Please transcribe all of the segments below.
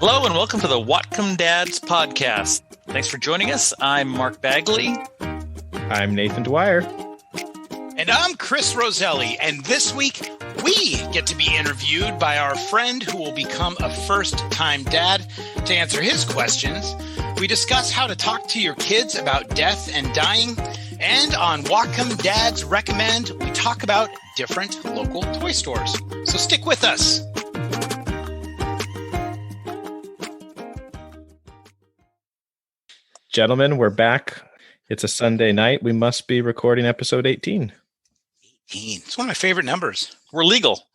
Hello and welcome to the Whatcom Dads podcast. Thanks for joining us. I'm Mark Bagley. I'm Nathan Dwyer. And I'm Chris Roselli. And this week, we get to be interviewed by our friend who will become a first-time dad. To answer his questions, we discuss how to talk to your kids about death and dying. And on Whatcom Dads Recommend, we talk about different local toy stores. So stick with us. Gentlemen, we're back. It's a Sunday night. We must be recording episode 18. 18. It's one of my favorite numbers. We're legal.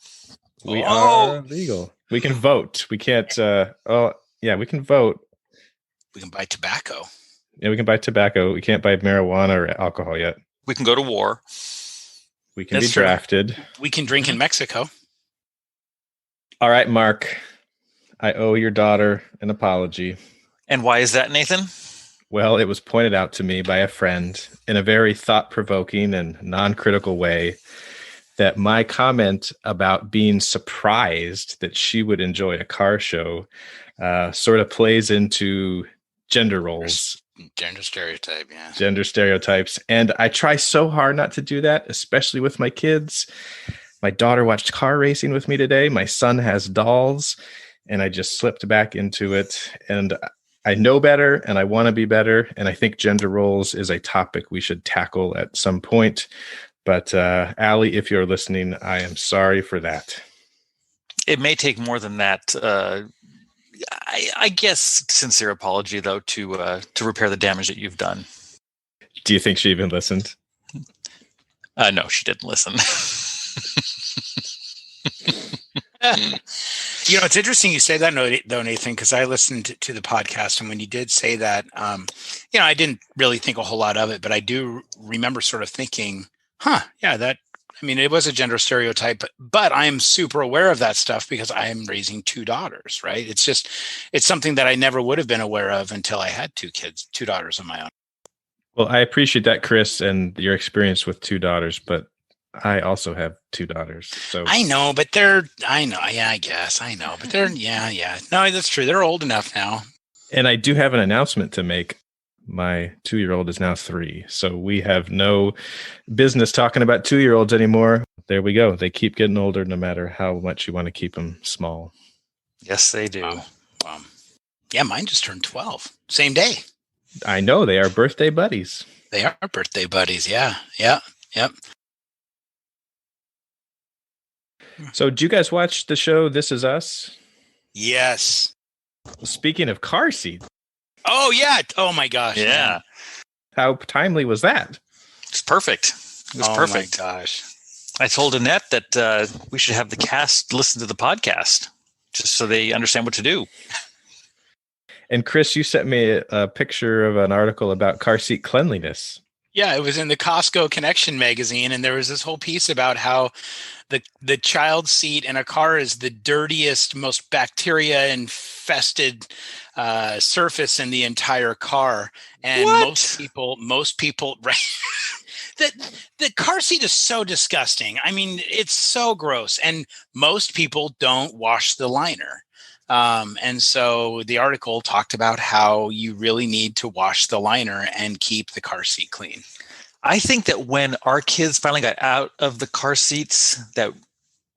We are legal. We can vote. We can't. We can vote. We can buy tobacco. Yeah, we can buy tobacco. We can't buy marijuana or alcohol yet. We can go to war. We can be drafted. We can drink in Mexico. All right, Mark. I owe your daughter an apology. And why is that, Nathan? Well, it was pointed out to me by a friend in a very thought-provoking and non-critical way that my comment about being surprised that she would enjoy a car show sort of plays into gender roles. Gender stereotype, yeah. Gender stereotypes. And I try so hard not to do that, especially with my kids. My daughter watched car racing with me today. My son has dolls, and I just slipped back into it. And I know better and I want to be better. And I think gender roles is a topic we should tackle at some point. But Allie, if you're listening, I am sorry for that. It may take more than that. I guess sincere apology, though, to repair the damage that you've done. Do you think she even listened? No, she didn't listen. You know, it's interesting you say that, though, Nathan, because I listened to the podcast, and when you did say that, I didn't really think a whole lot of it, but I do remember sort of thinking, it was a gender stereotype, but I'm super aware of that stuff because I am raising two daughters, right? It's something that I never would have been aware of until I had two daughters of my own. Well, I appreciate that, Chris, and your experience with two daughters, but I also have two daughters. So I know, but no, that's true. They're old enough now. And I do have an announcement to make. My 2-year-old is now 3, so we have no business talking about 2-year-olds anymore. There we go. They keep getting older no matter how much you want to keep them small. Yes, they do. Yeah, mine just turned 12. Same day. I know. They are birthday buddies. They are birthday buddies. Yeah. Yep. So did you guys watch the show This Is Us? Yes. Speaking of car seats. Oh, yeah. Oh, my gosh. Yeah. Man. How timely was that? It's perfect. It was perfect. Oh, my gosh. I told Annette that we should have the cast listen to the podcast just so they understand what to do. And Chris, you sent me a picture of an article about car seat cleanliness. Yeah, it was in the Costco Connection magazine, and there was this whole piece about how the child seat in a car is the dirtiest, most bacteria-infested surface in the entire car. And most people, right? The car seat is so disgusting. I mean, it's so gross, and most people don't wash the liner. And so the article talked about how you really need to wash the liner and keep the car seat clean. I think that when our kids finally got out of the car seats, that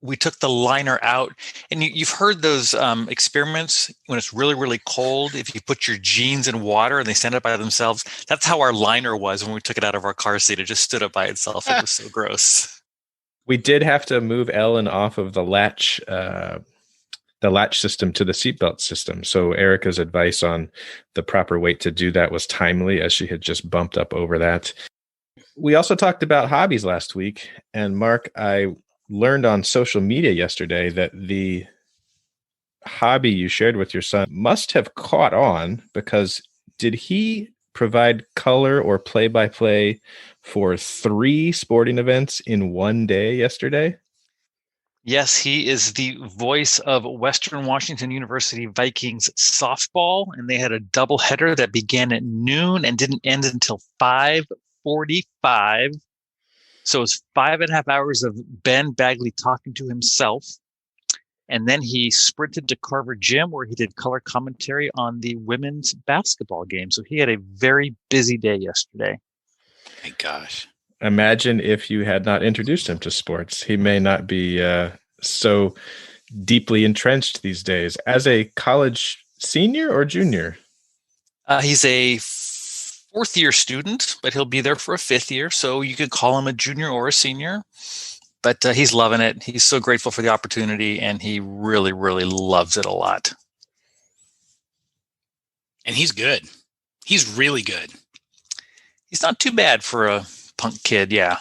we took the liner out. And you've heard those experiments when it's really, really cold. If you put your jeans in water and they stand up by themselves, that's how our liner was when we took it out of our car seat. It just stood up by itself. It was so gross. We did have to move Ellen off of the latch system to the seatbelt system. So Erica's advice on the proper weight to do that was timely, as she had just bumped up over that. We also talked about hobbies last week. And Mark, I learned on social media yesterday that the hobby you shared with your son must have caught on, because did he provide color or play-by-play for 3 sporting events in one day yesterday? Yes, he is the voice of Western Washington University Vikings softball, and they had a doubleheader that began at noon and didn't end until 5:45. So it was 5.5 hours of Ben Bagley talking to himself. And then he sprinted to Carver Gym where he did color commentary on the women's basketball game. So he had a very busy day yesterday. My gosh. Imagine if you had not introduced him to sports. He may not be so deeply entrenched these days. As a college senior or junior? He's a fourth-year student, but he'll be there for a fifth year. So you could call him a junior or a senior. But he's loving it. He's so grateful for the opportunity, and he really, really loves it a lot. And he's good. He's really good. He's not too bad for a punk kid, yeah.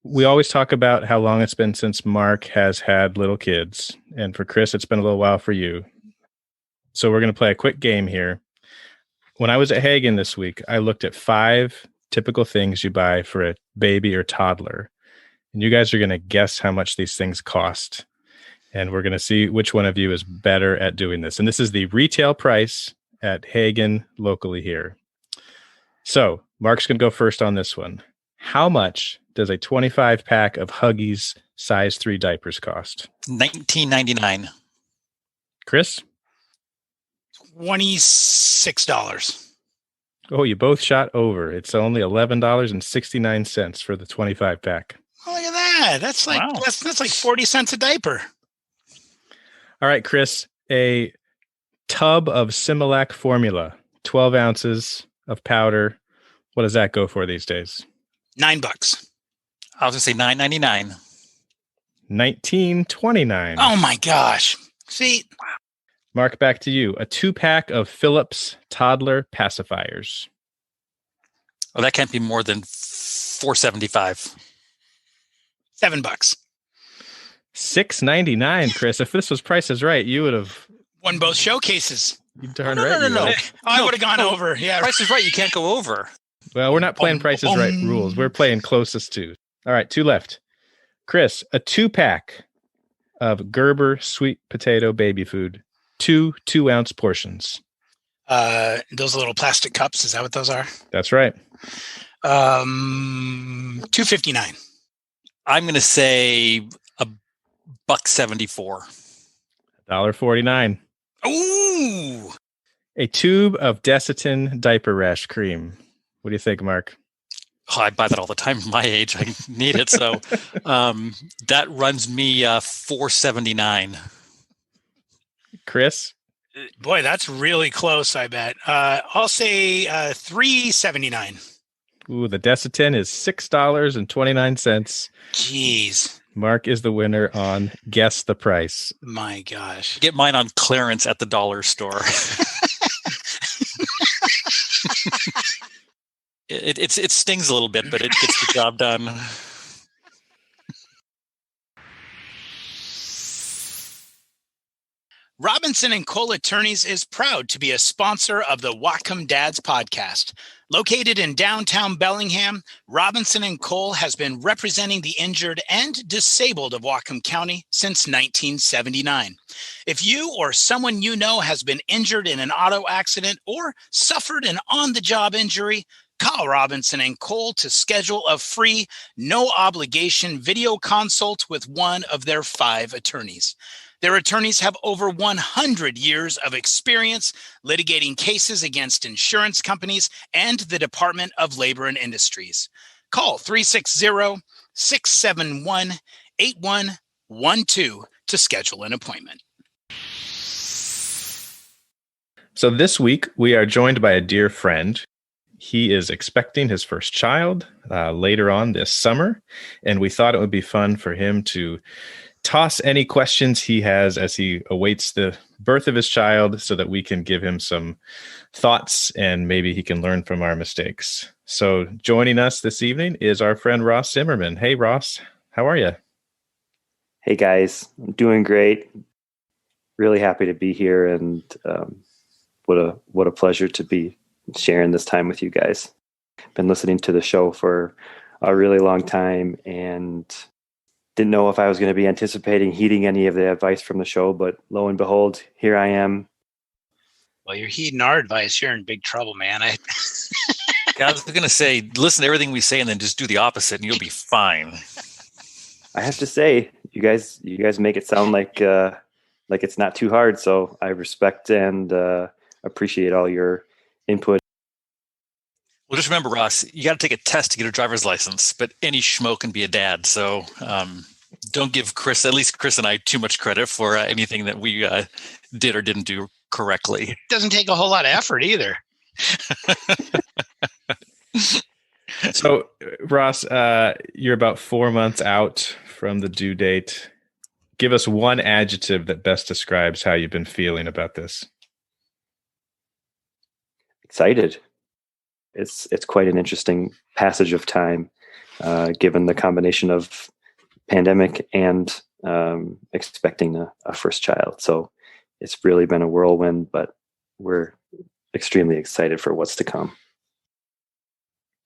We always talk about how long it's been since Mark has had little kids. And for Chris, it's been a little while for you. So we're going to play a quick game here. When I was at Hagen this week, I looked at 5 typical things you buy for a baby or toddler. And you guys are going to guess how much these things cost. And we're going to see which one of you is better at doing this. And this is the retail price at Hagen locally here. So Mark's going to go first on this one. How much does a 25 pack of Huggies size 3 diapers cost? $19.99. Chris? $26. Oh, you both shot over. It's only $11.69 for the 25 pack. Oh, look at that. That's like that's like 40 cents a diaper. All right, Chris, a tub of Similac formula, 12 ounces of powder. What does that go for these days? $9. I was going to say $9.99. $19.29. Oh my gosh. See, Mark, back to you. A 2-pack of Philips toddler pacifiers. Oh, that can't be more than $4.75. $7. $6.99, Chris. If this was Price is Right, you would have won both showcases. You darn No. I would have gone over. Yeah. Price is Right. You can't go over. Well, we're not playing Price is Right rules. We're playing closest to. All right, 2 left. Chris, a 2-pack of Gerber sweet potato baby food. 2 2-ounce portions. Those little plastic cups. Is that what those are? That's right. $2.59. I'm going to say $1.74. $1.49. Ooh. A tube of Desitin diaper rash cream. What do you think, Mark? Oh, I buy that all the time for my age. I need it. So that runs me $4.79. Chris? Boy, that's really close, I bet. I'll say $3.79. Ooh, the Desitin is $6.29. Jeez. Mark is the winner on Guess the Price. My gosh. Get mine on clearance at the dollar store. It stings a little bit, but it gets the job done. Robinson & Kole Attorneys is proud to be a sponsor of the Whatcom Dads podcast. Located in downtown Bellingham, Robinson & Kole has been representing the injured and disabled of Whatcom County since 1979. If you or someone you know has been injured in an auto accident or suffered an on-the-job injury, call Robinson & Kole to schedule a free, no-obligation video consult with one of their 5 attorneys. Their attorneys have over 100 years of experience litigating cases against insurance companies and the Department of Labor and Industries. Call 360-671-8112 to schedule an appointment. So this week, we are joined by a dear friend. He is expecting his first child later on this summer, and we thought it would be fun for him to toss any questions he has as he awaits the birth of his child so that we can give him some thoughts and maybe he can learn from our mistakes. So joining us this evening is our friend Ross Zimmerman. Hey, Ross, how are you? Hey, guys. I'm doing great. Really happy to be here, and what a pleasure to be sharing this time with you guys. Been listening to the show for a really long time and didn't know if I was going to be anticipating heeding any of the advice from the show, but lo and behold, here I am. Well, you're heeding our advice. You're in big trouble, man. Yeah, I was going to say, listen to everything we say and then just do the opposite and you'll be fine. I have to say, you guys make it sound like it's not too hard. So I respect and appreciate all your input. Well, just remember, Ross, you got to take a test to get a driver's license, but any schmo can be a dad. So don't give at least Chris and I, too much credit for anything that we did or didn't do correctly. It doesn't take a whole lot of effort either. So, Ross, you're about 4 months out from the due date. Give us one adjective that best describes how you've been feeling about this. Excited. It's quite an interesting passage of time, given the combination of pandemic and expecting a first child. So it's really been a whirlwind, but we're extremely excited for what's to come.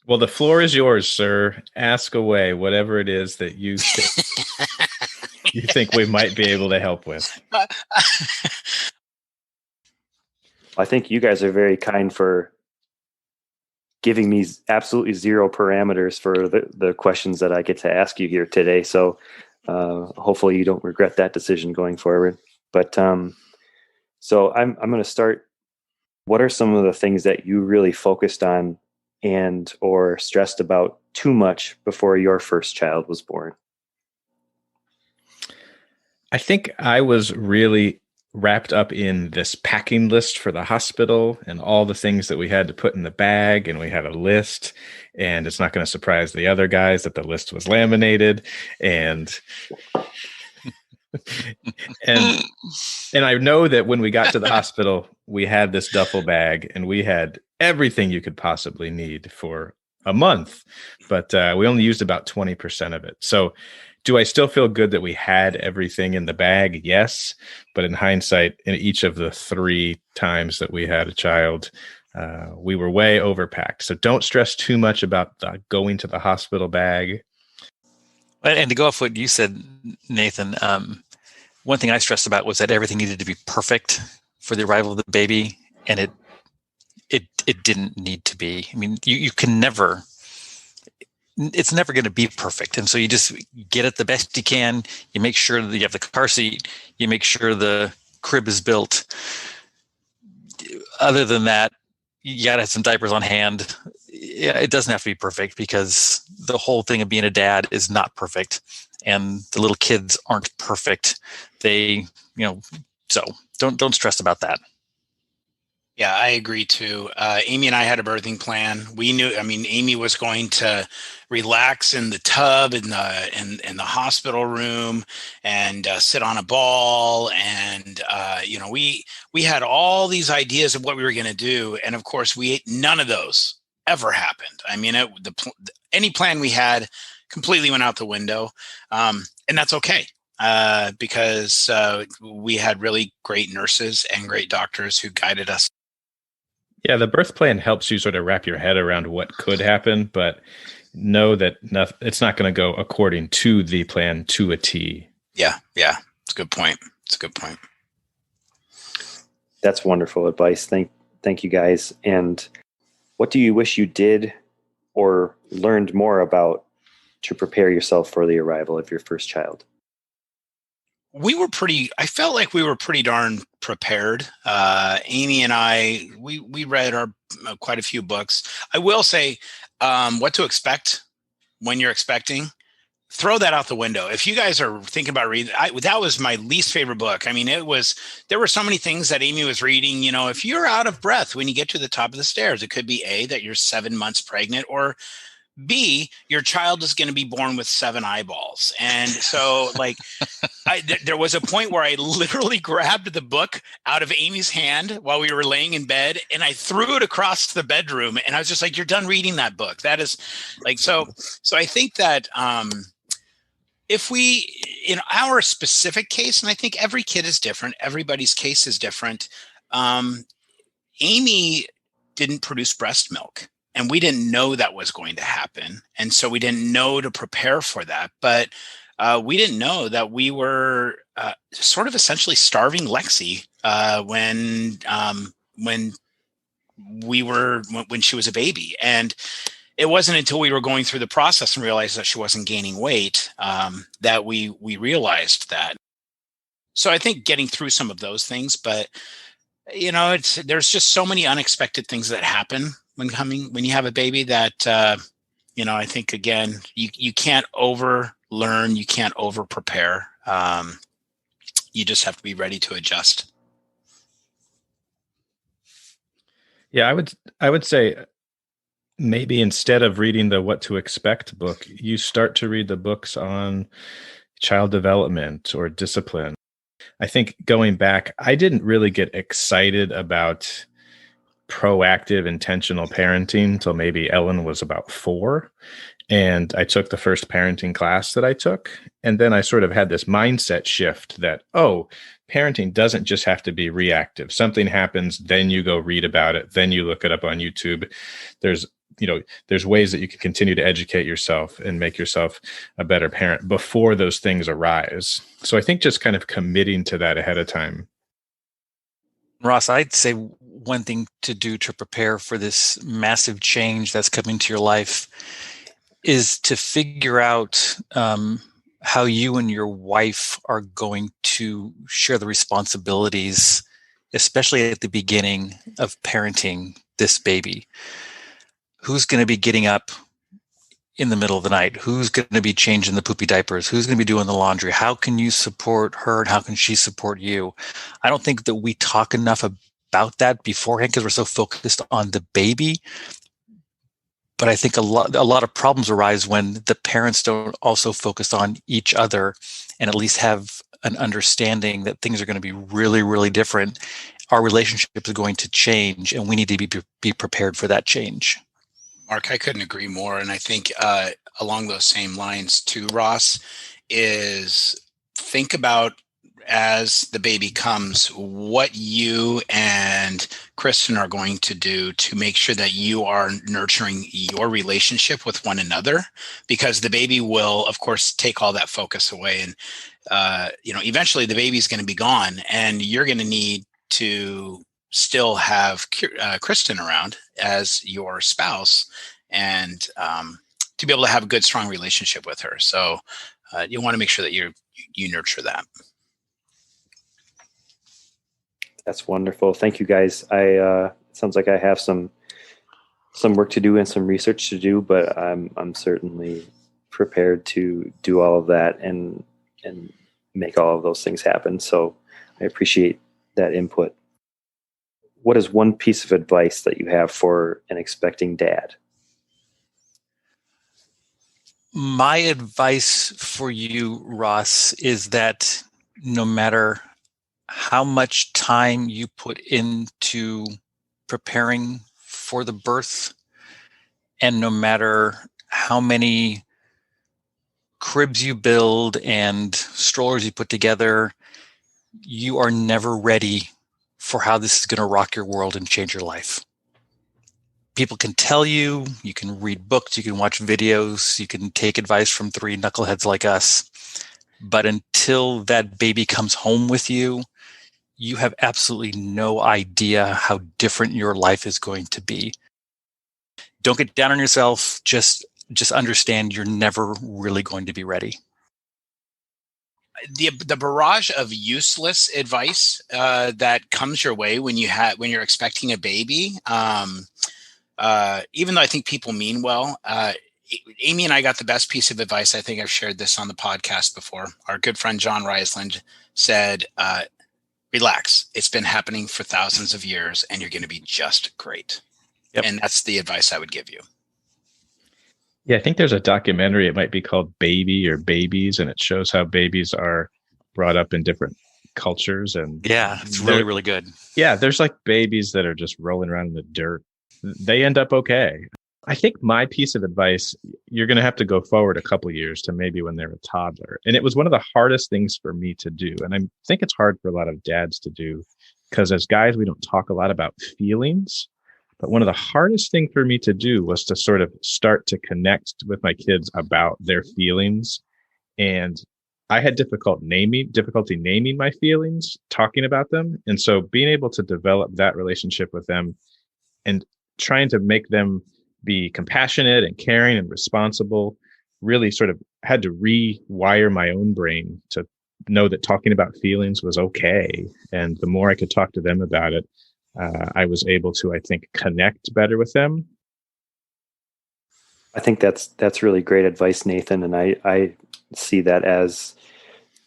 Well, the floor is yours, sir. Ask away whatever it is that you think we might be able to help with. I think you guys are very kind for giving me absolutely zero parameters for the questions that I get to ask you here today. So hopefully you don't regret that decision going forward. But so I'm going to start. What are some of the things that you really focused on and or stressed about too much before your first child was born? I think I was really wrapped up in this packing list for the hospital and all the things that we had to put in the bag, and we had a list, and it's not going to surprise the other guys that the list was laminated, and I know that when we got to the hospital, we had this duffel bag and we had everything you could possibly need for a month, but we only used about 20% of it. So do I still feel good that we had everything in the bag? Yes. But in hindsight, in each of the 3 times that we had a child, we were way overpacked. So don't stress too much about going to the hospital bag. And to go off what you said, Nathan, one thing I stressed about was that everything needed to be perfect for the arrival of the baby, and it didn't need to be. I mean, you can never. It's never going to be perfect. And so you just get it the best you can. You make sure that you have the car seat. You make sure the crib is built. Other than that, you got to have some diapers on hand. Yeah, it doesn't have to be perfect because the whole thing of being a dad is not perfect. And the little kids aren't perfect. They, so don't stress about that. Yeah, I agree too. Amy and I had a birthing plan. We knew, Amy was going to relax in the tub in the hospital room and sit on a ball. And, we had all these ideas of what we were going to do. And of course, none of those ever happened. I mean, any plan we had completely went out the window. And that's okay. Because we had really great nurses and great doctors who guided us. Yeah, the birth plan helps you sort of wrap your head around what could happen, but know that it's not going to go according to the plan to a T. Yeah, it's a good point. That's wonderful advice. Thank you guys. And what do you wish you did or learned more about to prepare yourself for the arrival of your first child? I felt like we were pretty darn prepared. Amy and I, we read quite a few books. I will say, what to expect when you're expecting, throw that out the window. If you guys are thinking about reading, that was my least favorite book. I mean, there were so many things that Amy was reading. If you're out of breath when you get to the top of the stairs, it could be A, that you're 7 months pregnant, or B, your child is going to be born with 7 eyeballs. And so there was a point where I literally grabbed the book out of Amy's hand while we were laying in bed and I threw it across the bedroom. And I was just like, you're done reading that book. That is so I think that if we, in our specific case, and I think every kid is different, everybody's case is different. Amy didn't produce breast milk. And we didn't know that was going to happen. And so we didn't know to prepare for that. But we didn't know that we were sort of essentially starving Lexi when she was a baby. And it wasn't until we were going through the process and realized that she wasn't gaining weight that we realized that. So I think getting through some of those things, but there's just so many unexpected things that happen when you have a baby that I think again you can't over learn, you can't over prepare. You just have to be ready to adjust. Yeah, I would say maybe instead of reading the What to Expect book, you start to read the books on child development or discipline. I think going back, I didn't really get excited about proactive, intentional parenting until maybe Ellen was about 4. And I took the first parenting class that I took. And then I sort of had this mindset shift that, parenting doesn't just have to be reactive. Something happens, then you go read about it, then you look it up on YouTube. There's ways that you can continue to educate yourself and make yourself a better parent before those things arise. So I think just kind of committing to that ahead of time. Ross, I'd say one thing to do to prepare for this massive change that's coming to your life is to figure out how you and your wife are going to share the responsibilities, especially at the beginning of parenting this baby. Who's going to be getting up in the middle of the night? Who's going to be changing the poopy diapers? Who's going to be doing the laundry? How can you support her and how can she support you? I don't think that we talk enough about that beforehand because we're so focused on the baby. But I think a lot of problems arise when the parents don't also focus on each other and at least have an understanding that things are going to be really, really different. Our relationship is going to change, and we need to be prepared for that change. Mark, I couldn't agree more. And I think along those same lines too, Ross, is think about as the baby comes, what you and Kristen are going to do to make sure that you are nurturing your relationship with one another, because the baby will, of course, take all that focus away. And, eventually the baby's going to be gone and you're going to need to still have Kristen around as your spouse and to be able to have a good, strong relationship with her. So you want to make sure that you nurture that. That's wonderful. Thank you, guys. It sounds like I have some work to do and some research to do, but I'm certainly prepared to do all of that and make all of those things happen. So I appreciate that input. What is one piece of advice that you have for an expecting dad? My advice for you, Ross, is that no matter how much time you put into preparing for the birth, and no matter how many cribs you build and strollers you put together, you are never ready for how this is going to rock your world and change your life. People can tell you, you can read books, you can watch videos, you can take advice from 3 knuckleheads like us. But until that baby comes home with you, you have absolutely no idea how different your life is going to be. Don't get down on yourself. Just understand you're never really going to be ready. The barrage of useless advice that comes your way when you're expecting a baby, even though I think people mean well, Amy and I got the best piece of advice. I think I've shared this on the podcast before. Our good friend John Riesland said, relax. It's been happening for thousands of years and you're going to be just great. Yep. And that's the advice I would give you. Yeah, I think there's a documentary. It might be called Baby or Babies, and it shows how babies are brought up in different cultures. And yeah, it's really, really good. Yeah, there's like babies that are just rolling around in the dirt. They end up okay. I think my piece of advice, you're going to have to go forward a couple of years to maybe when they're a toddler. And it was one of the hardest things for me to do. And I think it's hard for a lot of dads to do because as guys, we don't talk a lot about feelings. But one of the hardest things for me to do was to sort of start to connect with my kids about their feelings. And I had difficulty naming my feelings, talking about them. And so being able to develop that relationship with them and trying to make them be compassionate and caring and responsible. Really sort of had to rewire my own brain to know that talking about feelings was okay. And the more I could talk to them about it, I was able to, I think, connect better with them. I think that's really great advice, Nathan. And I see that as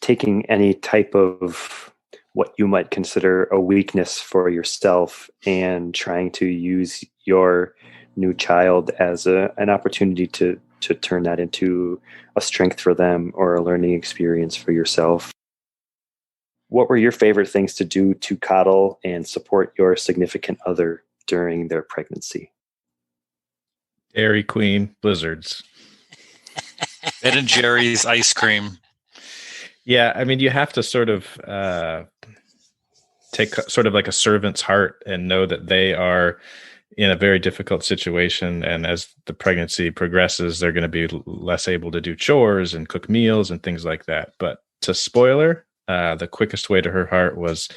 taking any type of what you might consider a weakness for yourself and trying to use your new child as an opportunity to turn that into a strength for them or a learning experience for yourself. What were your favorite things to do to coddle and support your significant other during their pregnancy? Dairy Queen blizzards. Ben and Jerry's ice cream. Yeah, I mean, you have to sort of take sort of like a servant's heart and know that they are in a very difficult situation. And as the pregnancy progresses, they're going to be less able to do chores and cook meals and things like that. But to spoiler, the quickest way to her heart was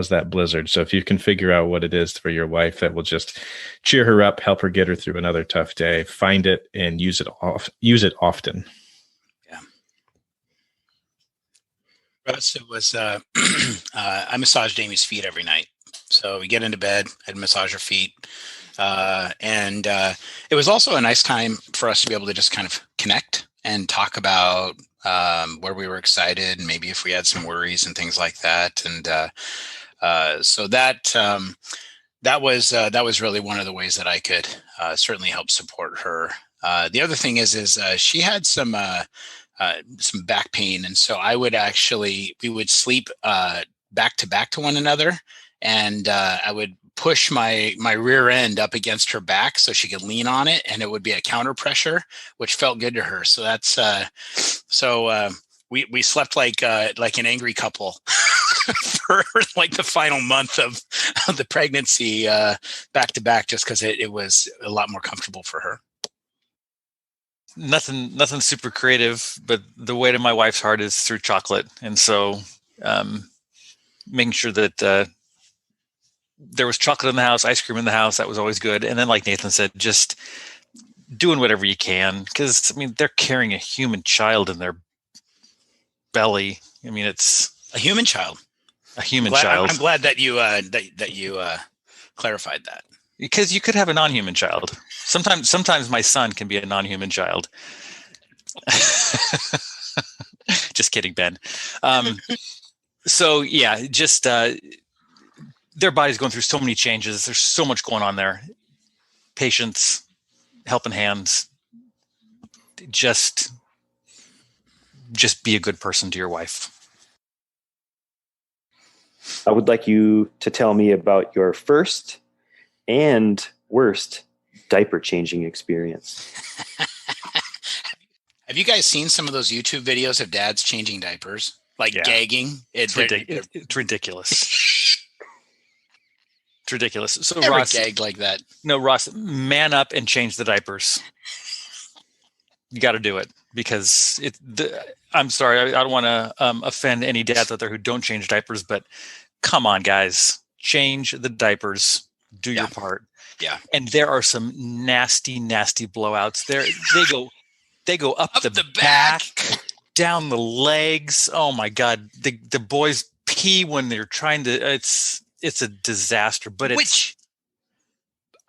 that blizzard. So if you can figure out what it is for your wife that will just cheer her up, help her get her through another tough day, find it and use it often. Yeah. Russ, it was, I massaged Amy's feet every night. So we get into bed, I'd massage her feet. And it was also a nice time for us to be able to just kind of connect and talk about where we were excited and maybe if we had some worries and things like that. And so that was really one of the ways that I could certainly help support her. The other thing is she had some back pain, and so we would sleep back to back to one another, and I would push my rear end up against her back so she could lean on it, and it would be a counter pressure, which felt good to her. So that's we slept like an angry couple for like the final month of the pregnancy, back to back, just because it was a lot more comfortable for her. Nothing super creative, but the way to my wife's heart is through chocolate, and so making sure that there was chocolate in the house, ice cream in the house, that was always good. And then, like Nathan said, just doing whatever you can, because I mean they're carrying a human child in their belly. I mean, it's a human child. Child. I'm glad that you clarified that. Because you could have a non-human child. Sometimes my son can be a non-human child. Just kidding, Ben. So yeah, just their body's going through so many changes. There's so much going on there. Patience, helping hands. Just be a good person to your wife. I would like you to tell me about your first and worst diaper changing experience. Have you guys seen some of those YouTube videos of dads changing diapers? Like gagging? It's ridiculous. It's ridiculous. So never Ross gagged like that. No, Ross, man up and change the diapers. You got to do it, because I'm sorry, I don't want to offend any dads out there who don't change diapers, but come on, guys, change the diapers. Do your part. Yeah. And there are some nasty, nasty blowouts there. They go up the back, down the legs. Oh my God. The boys pee when they're trying to, it's a disaster, but which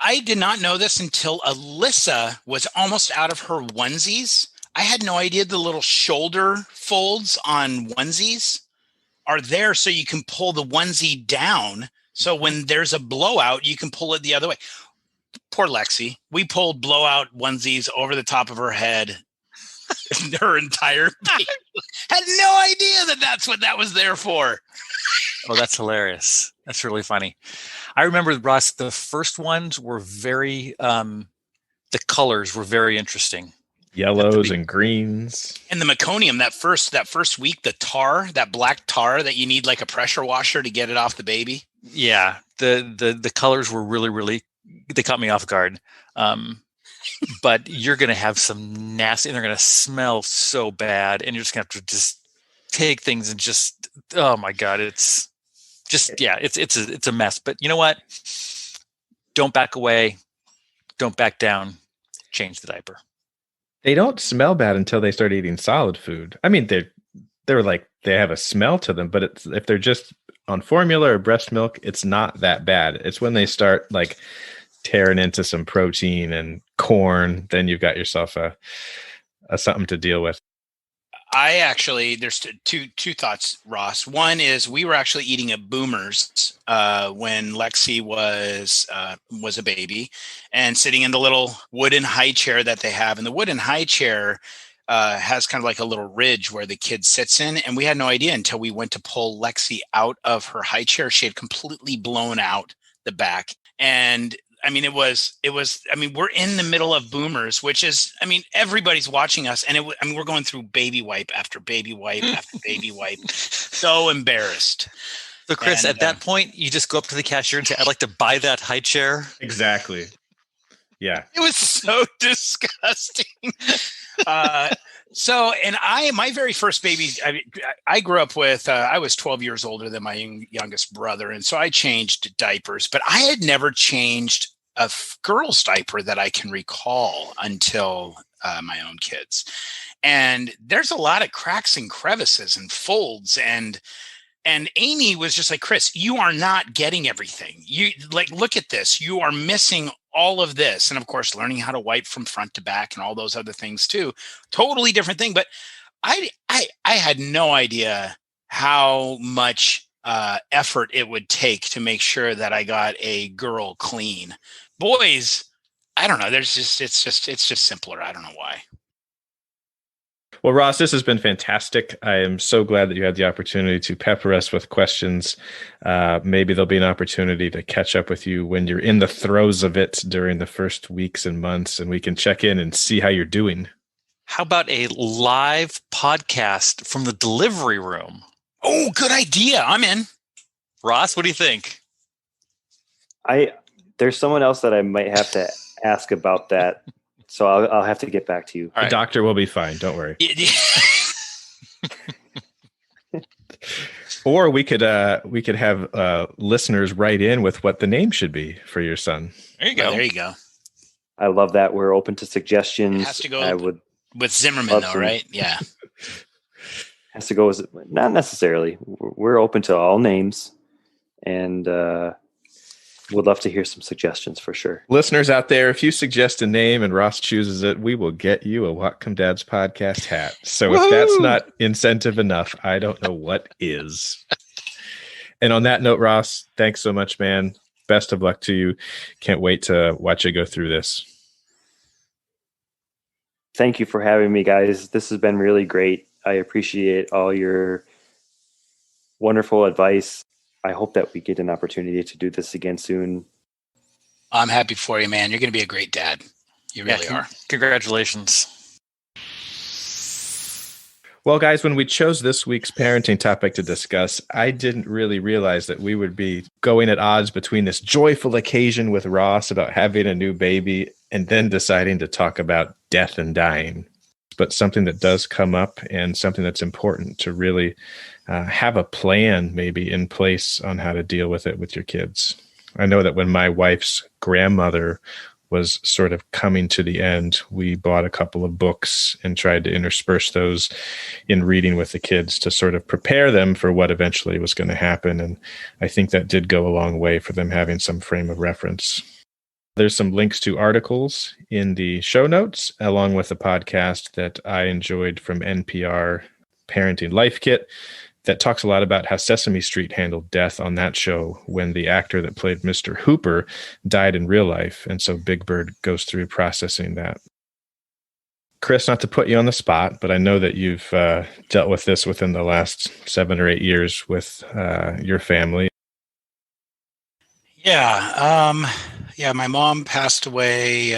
I did not know this until Alyssa was almost out of her onesies. I had no idea the little shoulder folds on onesies are there so you can pull the onesie down. So when there's a blowout, you can pull it the other way. Poor Lexi. We pulled blowout onesies over the top of her head. Her entire baby. Had no idea that's what that was there for. Oh, that's hilarious. That's really funny. I remember, Ross, the first ones were very, the colors were very interesting. Yellows and greens. And the meconium, that first week, the tar, that black tar that you need like a pressure washer to get it off the baby. Yeah. The colors were really, really, they caught me off guard. But you're going to have some nasty, and they're going to smell so bad, and you're just going to have to just take things and just, oh my God, it's just, yeah, it's a mess. But you know what? Don't back away. Don't back down. change the diaper. They don't smell bad until they start eating solid food. I mean, they're like, they have a smell to them, but if they're just on formula or breast milk, it's not that bad. It's when they start like tearing into some protein and corn, then you've got yourself a something to deal with. There's two thoughts, Ross. One is we were actually eating at Boomers when Lexi was a baby, and sitting in the little wooden high chair that they have. And the wooden high chair has kind of like a little ridge where the kid sits in. And we had no idea until we went to pull Lexi out of her high chair. She had completely blown out the back. And I mean, we're in the middle of Boomers, which is, I mean, everybody's watching us. And we're going through baby wipe after baby wipe after baby wipe. So embarrassed. So Chris, at that point, you just go up to the cashier and say, I'd like to buy that high chair. Exactly. Yeah. It was so disgusting. My very first baby, I grew up with, I was 12 years older than my youngest brother. And so I changed diapers, but I had never changed a girl's diaper that I can recall until my own kids. And there's a lot of cracks and crevices and folds, and Amy was just like, Chris, you are not getting everything. You like, look at this. You are missing all of this. And of course, learning how to wipe from front to back and all those other things too. Totally different thing. But I had no idea how much effort it would take to make sure that I got a girl clean. Boys, I don't know. It's just simpler. I don't know why. Well, Ross, this has been fantastic. I am so glad that you had the opportunity to pepper us with questions. Maybe there'll be an opportunity to catch up with you when you're in the throes of it during the first weeks and months, and we can check in and see how you're doing. How about a live podcast from the delivery room? Oh, good idea. I'm in. Ross, what do you think? There's someone else that I might have to ask about that. So I'll have to get back to you. The doctor will be fine. Don't worry. Or we could have listeners write in with what the name should be for your son. There you go. There you go. I love that. We're open to suggestions. It has to go with Zimmerman, though, right? Yeah. Has to go with, not necessarily. We're open to all names, and would love to hear some suggestions for sure. Listeners out there, if you suggest a name and Ross chooses it, we will get you a Whatcom Dads podcast hat. So if that's not incentive enough, I don't know what is. And on that note, Ross, thanks so much, man. Best of luck to you. Can't wait to watch you go through this. Thank you for having me, guys. This has been really great. I appreciate all your wonderful advice. I hope that we get an opportunity to do this again soon. I'm happy for you, man. You're going to be a great dad. You really are. Congratulations. Well, guys, when we chose this week's parenting topic to discuss, I didn't really realize that we would be going at odds between this joyful occasion with Ross about having a new baby and then deciding to talk about death and dying. But something that does come up and something that's important to really have a plan maybe in place on how to deal with it with your kids. I know that when my wife's grandmother was sort of coming to the end, we bought a couple of books and tried to intersperse those in reading with the kids to sort of prepare them for what eventually was going to happen. And I think that did go a long way for them having some frame of reference. There's some links to articles in the show notes, along with a podcast that I enjoyed from NPR, Parenting Life Kit, that talks a lot about how Sesame Street handled death on that show when the actor that played Mr. Hooper died in real life. And so Big Bird goes through processing that. Chris, not to put you on the spot, but I know that you've dealt with this within the last 7 or 8 years with your family. Yeah, my mom passed away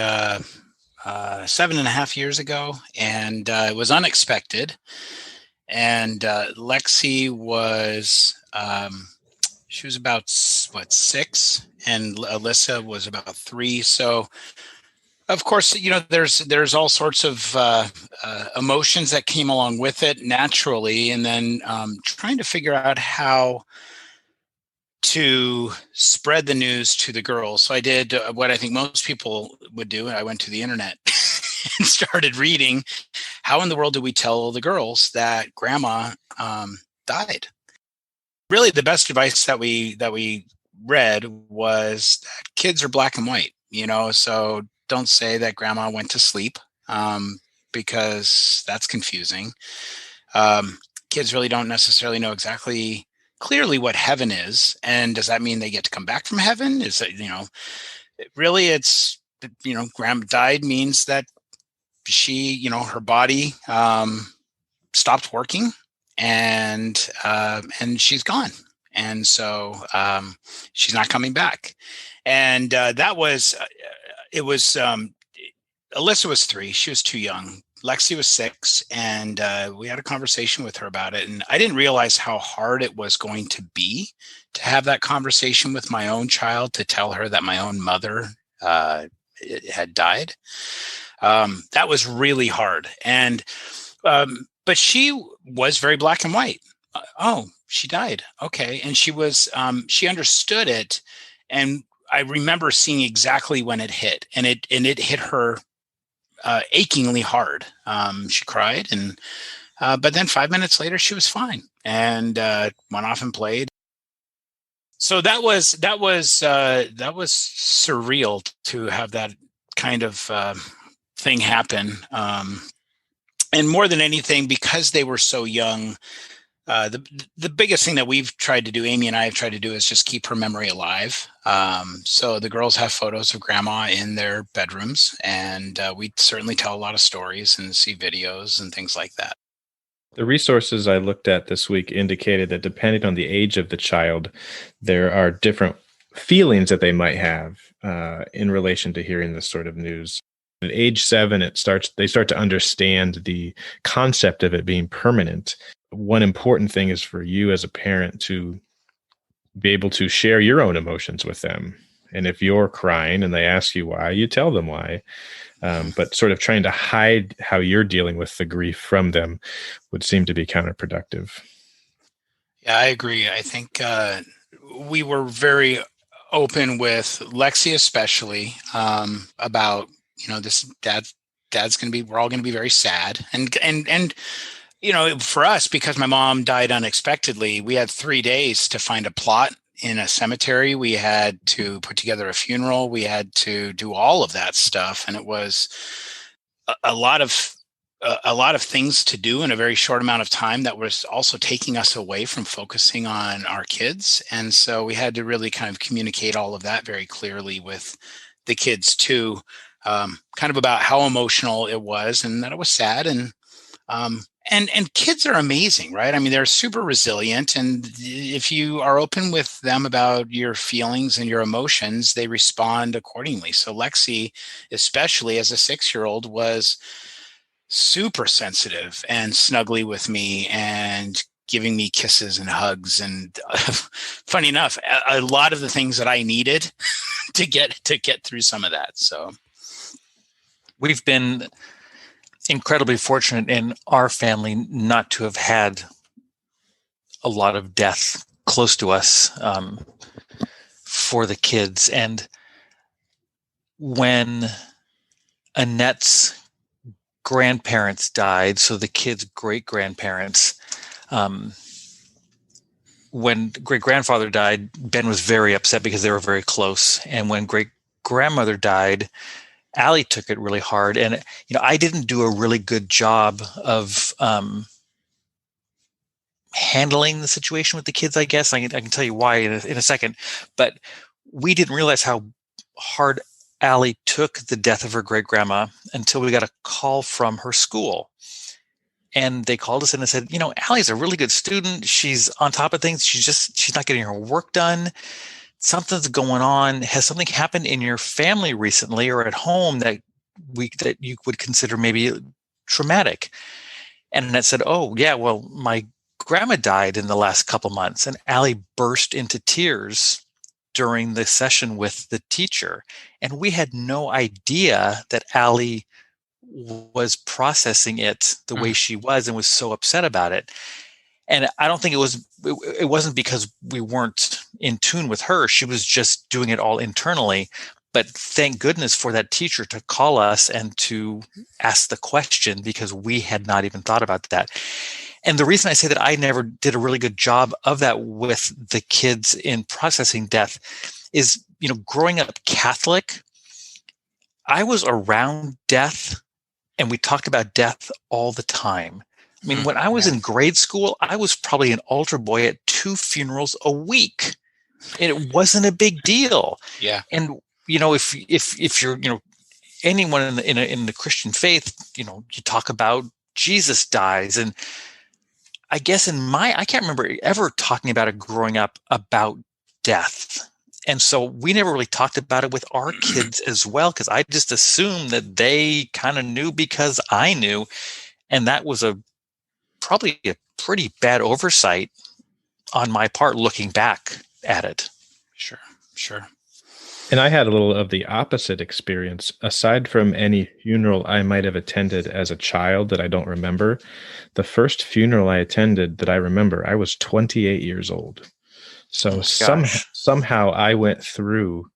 7.5 years ago, and it was unexpected. And Lexi was, she was about 6, and Alyssa was about 3. So, of course, you know, there's all sorts of emotions that came along with it naturally, and then trying to figure out how to spread the news to the girls. So I did what I think most people would do. I went to the internet started reading, how in the world do we tell the girls that grandma died? Really, the best advice that we read was that kids are black and white, so don't say that grandma went to sleep, because that's confusing. Kids really don't necessarily know exactly clearly what heaven is. And does that mean they get to come back from heaven? Is it, really it's, grandma died means that she, her body stopped working, and she's gone. And so she's not coming back. And that was, it was, Alyssa was 3. She was too young. Lexi was 6. And we had a conversation with her about it. And I didn't realize how hard it was going to be to have that conversation with my own child, to tell her that my own mother had died. That was really hard. And, but she was very black and white. Oh, she died. Okay. And she was, she understood it. And I remember seeing exactly when it hit, and it hit her achingly hard. She cried, and, but then 5 minutes later she was fine, and went off and played. So that was surreal to have that kind of thing happen. And more than anything, because they were so young, the biggest thing that we've tried to do, Amy and I have tried to do, is just keep her memory alive. So the girls have photos of grandma in their bedrooms, and we certainly tell a lot of stories and see videos and things like that. The resources I looked at this week indicated that depending on the age of the child, there are different feelings that they might have in relation to hearing this sort of news. At age 7, they start to understand the concept of it being permanent. One important thing is for you as a parent to be able to share your own emotions with them. And if you're crying and they ask you why, you tell them why. But sort of trying to hide how you're dealing with the grief from them would seem to be counterproductive. Yeah, I agree. I think we were very open with Lexi, especially, about, this dad's going to be, we're all going to be very sad. And for us, because my mom died unexpectedly, we had 3 days to find a plot in a cemetery. We had to put together a funeral. We had to do all of that stuff. And it was a lot of things to do in a very short amount of time that was also taking us away from focusing on our kids. And so we had to really kind of communicate all of that very clearly with the kids too, kind of about how emotional it was and that it was sad. And kids are amazing, right? I mean, they're super resilient. And if you are open with them about your feelings and your emotions, they respond accordingly. So Lexi, especially as a 6-year-old, was super sensitive and snuggly with me and giving me kisses and hugs. And funny enough, a lot of the things that I needed to get through some of that. So we've been incredibly fortunate in our family not to have had a lot of death close to us for the kids. And when Annette's grandparents died, so the kids' great-grandparents, when great-grandfather died, Ben was very upset because they were very close. And when great-grandmother died, Allie took it really hard. And, I didn't do a really good job of handling the situation with the kids, I guess. I can tell you why in a second. But we didn't realize how hard Allie took the death of her great-grandma until we got a call from her school. And they called us in and said, Allie's a really good student. She's on top of things. She's not getting her work done. Something's going on. Has something happened in your family recently or at home that you would consider maybe traumatic? And Annette said, oh, yeah, well, my grandma died in the last couple months. And Allie burst into tears during the session with the teacher. And we had no idea that Allie was processing it the way she was and was so upset about it. And I don't think it wasn't because we weren't in tune with her. She was just doing it all internally. But thank goodness for that teacher to call us and to ask the question, because we had not even thought about that. And the reason I say that I never did a really good job of that with the kids in processing death is, growing up Catholic, I was around death and we talked about death all the time. I mean, when I was in grade school, I was probably an altar boy at 2 funerals a week. And it wasn't a big deal. Yeah. And, if you're, anyone in the Christian faith, you talk about Jesus dies. And I guess I can't remember ever talking about it growing up about death. And so we never really talked about it with our kids as well, because I just assumed that they kind of knew because I knew. And that was probably a pretty bad oversight on my part looking back at it. Sure. And I had a little of the opposite experience. Aside from any funeral I might have attended as a child that I don't remember, the first funeral I attended that I remember, I was 28 years old. So somehow I went through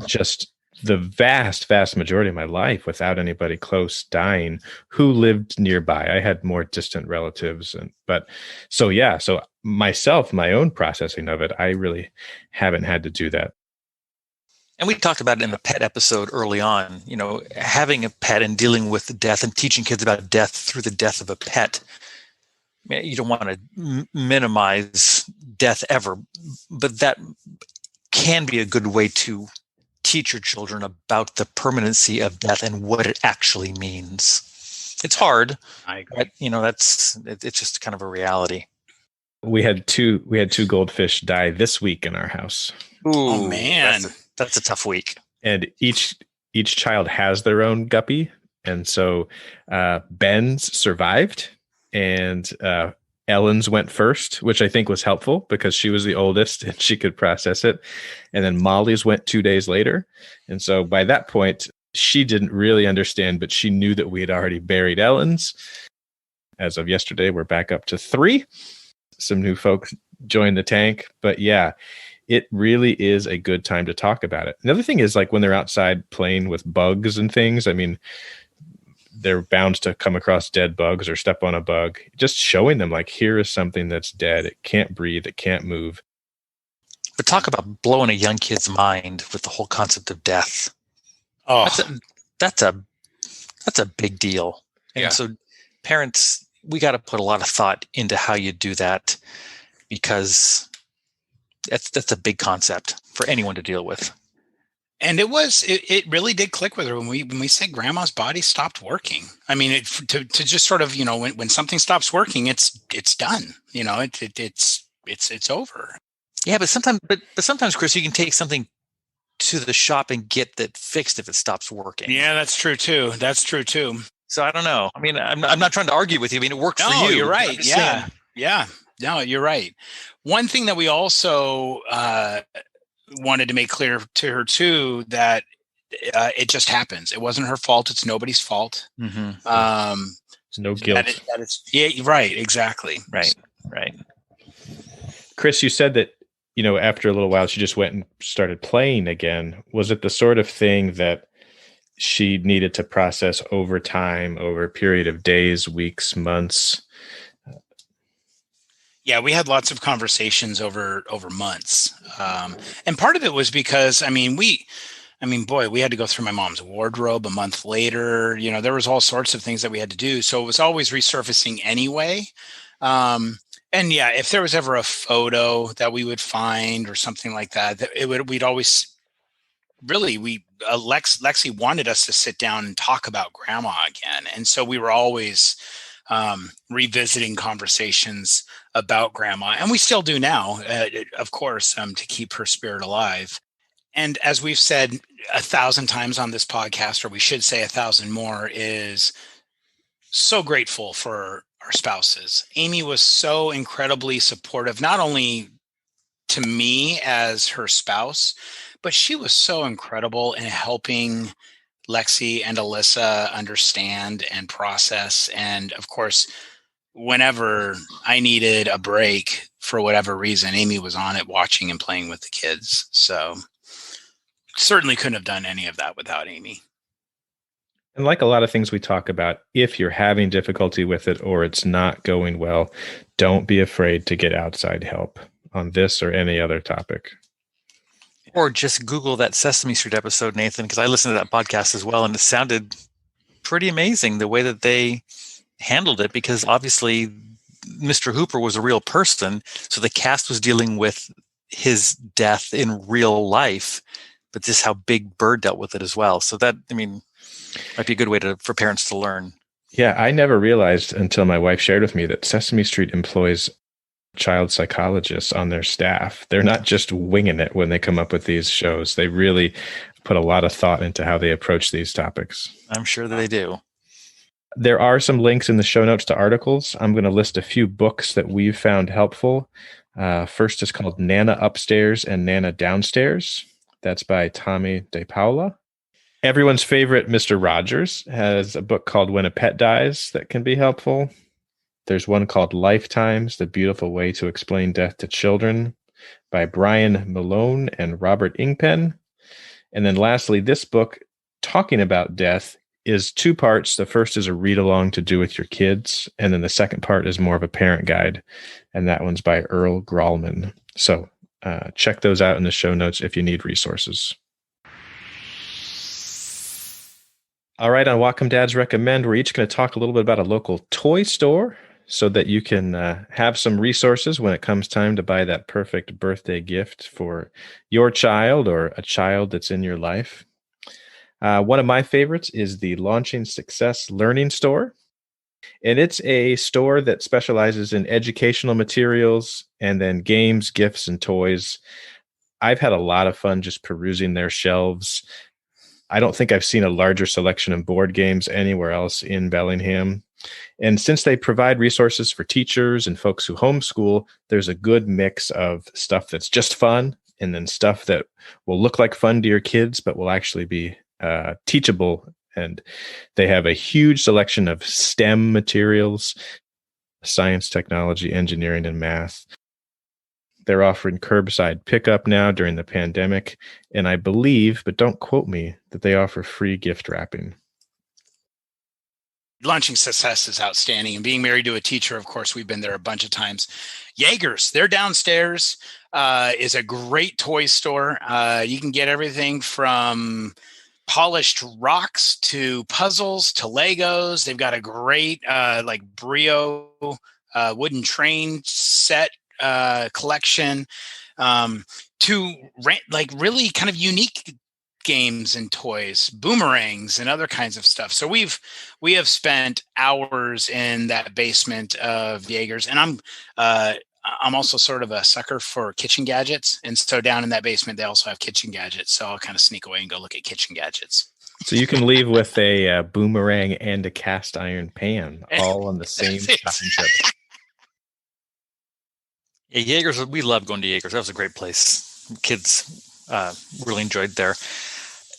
just the vast majority of my life without anybody close dying who lived nearby. I had more distant relatives. So myself, my own processing of it, I really haven't had to do that. And we talked about it in the pet episode early on, having a pet and dealing with death and teaching kids about death through the death of a pet. You don't want to minimize death ever, but that can be a good way to teach your children about the permanency of death and what it actually means. It's hard. I agree. But, it's just kind of a reality. We had two goldfish die this week in our house. Ooh, oh man. That's a tough week. And each child has their own guppy. And so Ben's survived and Ellen's went first, which I think was helpful because she was the oldest and she could process it. And then Molly's went 2 days later. And so by that point, she didn't really understand, but she knew that we had already buried Ellen's. As of yesterday, we're back up to 3. Some new folks joined the tank. But yeah, it really is a good time to talk about it. Another thing is like when they're outside playing with bugs and things, I mean, they're bound to come across dead bugs or step on a bug. Just showing them like, here is something that's dead. It can't breathe. It can't move. But talk about blowing a young kid's mind with the whole concept of death. Oh, that's a big deal. And so parents, we got to put a lot of thought into how you do that, because that's a big concept for anyone to deal with. And it really did click with her when we said grandma's body stopped working. I mean, to just sort of, when something stops working, it's done. It's over. Yeah, but sometimes, Chris, you can take something to the shop and get that fixed if it stops working. Yeah, that's true too. So I don't know. I mean, I'm not trying to argue with you. I mean, it worked for you. You're right. Yeah. No, you're right. One thing that we also wanted to make clear to her too, that it just happens. It wasn't her fault. It's nobody's fault. Mm-hmm. No guilt. That is, yeah, right. Exactly. Right. Chris, you said that, after a little while, she just went and started playing again. Was it the sort of thing that she needed to process over time, over a period of days, weeks, months? Yeah, we had lots of conversations over months. And part of it was because, we had to go through my mom's wardrobe a month later. There was all sorts of things that we had to do. So it was always resurfacing anyway. And yeah, if there was ever a photo that we would find or something like that, we'd always Lexi wanted us to sit down and talk about grandma again. And so we were always revisiting conversations about grandma, and we still do now, of course, to keep her spirit alive. And as we've said 1,000 times on this podcast, or we should say 1,000 more, is so grateful for our spouses. Amy was so incredibly supportive, not only to me as her spouse, but she was so incredible in helping Lexi and Alyssa understand and process. And of course, whenever I needed a break for whatever reason, Amy was on it watching and playing with the kids. So certainly couldn't have done any of that without Amy. And like a lot of things we talk about, if you're having difficulty with it or it's not going well, don't be afraid to get outside help on this or any other topic. Or just Google that Sesame Street episode, Nathan, because I listened to that podcast as well, and it sounded pretty amazing the way that they handled it, because obviously Mr. Hooper was a real person, so the cast was dealing with his death in real life, but just how Big Bird dealt with it as well. So that, I mean, might be a good way for parents to learn. Yeah, I never realized until my wife shared with me that Sesame Street employs child psychologists on their staff. They're not just winging it when they come up with these shows. They really put a lot of thought into how they approach these topics. I'm sure they do. There are some links in the show notes to articles. I'm going to list a few books that we've found helpful. First is called Nana Upstairs and Nana Downstairs. That's by Tomie dePaola. Everyone's favorite, Mr. Rogers, has a book called When a Pet Dies that can be helpful. There's one called Lifetimes, The Beautiful Way to Explain Death to Children by Bryan, Mellonie, and Robert Ingpen. And then lastly, this book, talking about death, is 2 parts. The first is a read-along to do with your kids, and then the second part is more of a parent guide, and that one's by Earl Grollman. So check those out in the show notes if you need resources. All right, on Whatcom Dads Recommend, we're each going to talk a little bit about a local toy store so that you can have some resources when it comes time to buy that perfect birthday gift for your child or a child that's in your life. One of my favorites is the Launching Success Learning Store. And it's a store that specializes in educational materials and then games, gifts, and toys. I've had a lot of fun just perusing their shelves. I don't think I've seen a larger selection of board games anywhere else in Bellingham. And since they provide resources for teachers and folks who homeschool, there's a good mix of stuff that's just fun and then stuff that will look like fun to your kids, but will actually be teachable. And they have a huge selection of STEM materials, science, technology, engineering, and math. They're offering curbside pickup now during the pandemic. And I believe, but don't quote me, that they offer free gift wrapping. Launching Success is outstanding. And being married to a teacher, of course, we've been there a bunch of times. Yeagers, they're downstairs, is a great toy store. You can get everything from polished rocks to puzzles to Legos. They've got a great like Brio wooden train set collection to like really kind of unique games and toys, boomerangs and other kinds of stuff. So we have spent hours in that basement of Yeagers, and I'm also sort of a sucker for kitchen gadgets. And so down in that basement, they also have kitchen gadgets. So I'll kind of sneak away and go look at kitchen gadgets. So you can leave with a boomerang and a cast iron pan all on the same shopping trip. Yeah, Yeagers, we love going to Yeagers. That was a great place. Kids really enjoyed there.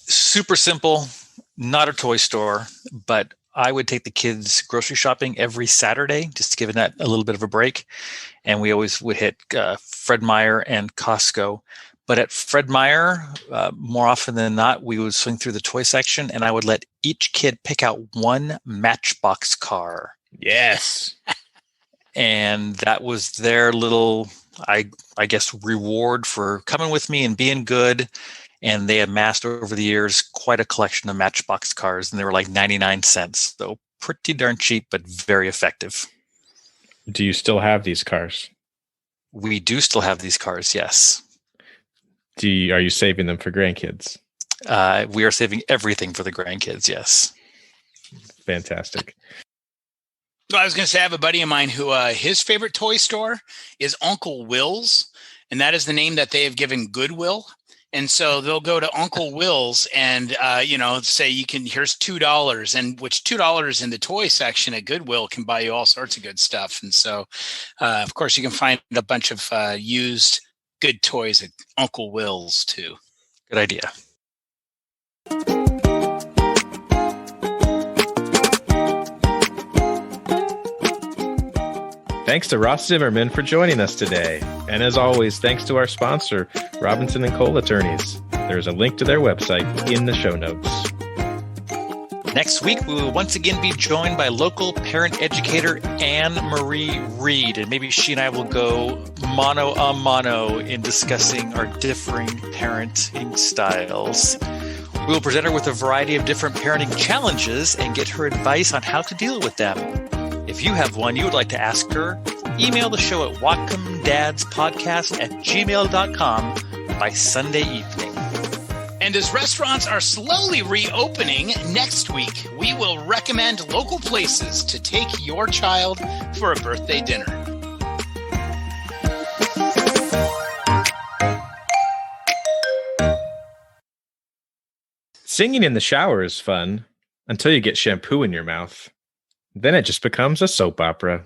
Super simple, not a toy store, but I would take the kids grocery shopping every Saturday, just giving that a little bit of a break. And we always would hit Fred Meyer and Costco. But at Fred Meyer, more often than not, we would swing through the toy section and I would let each kid pick out one Matchbox car. Yes. And that was their little, I guess, reward for coming with me and being good. And they amassed over the years quite a collection of Matchbox cars, and they were like 99 cents. So pretty darn cheap, but very effective. Do you still have these cars? We do still have these cars, yes. Are you saving them for grandkids? We are saving everything for the grandkids, yes. Fantastic. Well, I was going to say, I have a buddy of mine who his favorite toy store is Uncle Will's, and that is the name that they have given Goodwill. And so they'll go to Uncle Will's and, say here's $2, and which $2 in the toy section at Goodwill can buy you all sorts of good stuff. And so, of course, you can find a bunch of used good toys at Uncle Will's too. Good idea. Thanks to Ross Zimmerman for joining us today. And as always, thanks to our sponsor, Robinson & Kole Attorneys. There's a link to their website in the show notes. Next week, we will once again be joined by local parent educator Anne Marie Reed, and maybe she and I will go mano a mano in discussing our differing parenting styles. We will present her with a variety of different parenting challenges and get her advice on how to deal with them. If you have one you would like to ask her, email the show at whatcomedadspodcast@gmail.com by Sunday evening. And as restaurants are slowly reopening, next week we will recommend local places to take your child for a birthday dinner. Singing in the shower is fun until you get shampoo in your mouth. Then it just becomes a soap opera.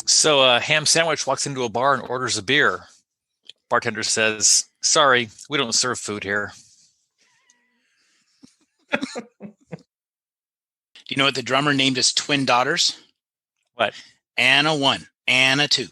So a ham sandwich walks into a bar and orders a beer. Bartender says, "Sorry, we don't serve food here." Do you know what the drummer named his twin daughters? What? Anna 1, Anna 2.